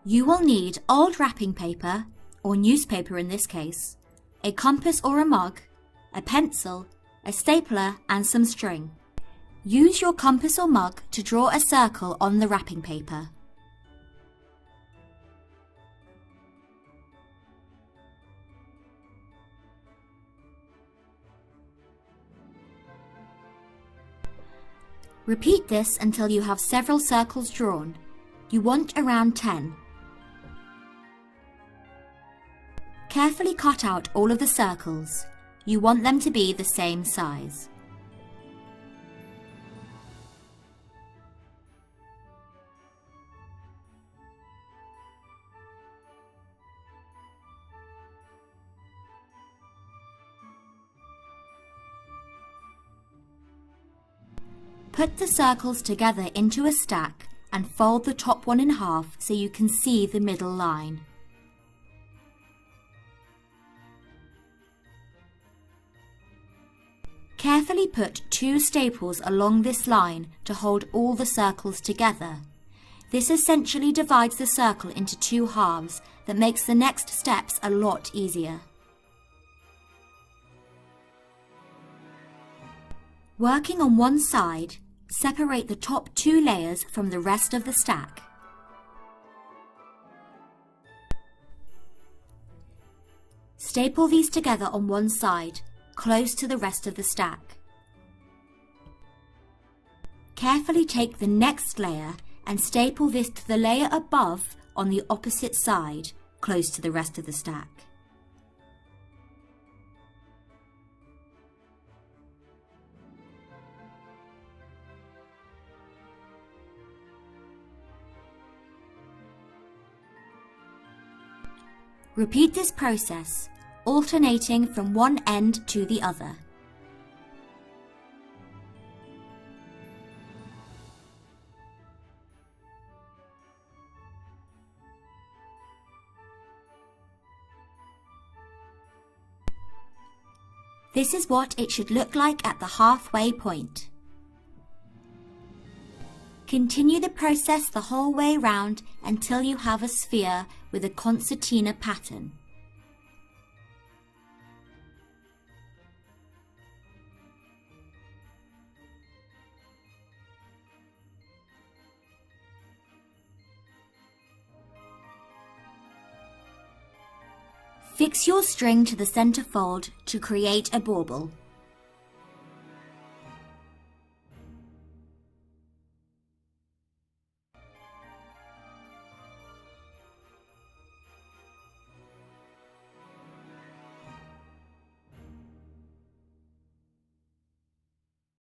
You will need old wrapping paper, or newspaper in this case, a compass or a mug, a pencil, a stapler and some string. Use your compass or mug to draw a circle on the wrapping paper. Repeat this until you have several circles drawn. You want around 10. Carefully cut out all of the circles. You want them to be the same size. Put the circles together into a stack and fold the top one in half so you can see the middle line. Carefully put 2 staples along this line to hold all the circles together. This essentially divides the circle into 2 halves that makes the next steps a lot easier. Working on one side, separate the top 2 layers from the rest of the stack. Staple these together on one side, close to the rest of the stack. Carefully take the next layer and staple this to the layer above on the opposite side, close to the rest of the stack. Repeat this process, alternating from one end to the other. This is what it should look like at the halfway point. Continue the process the whole way round until you have a sphere with a concertina pattern. Fix your string to the center fold to create a bauble.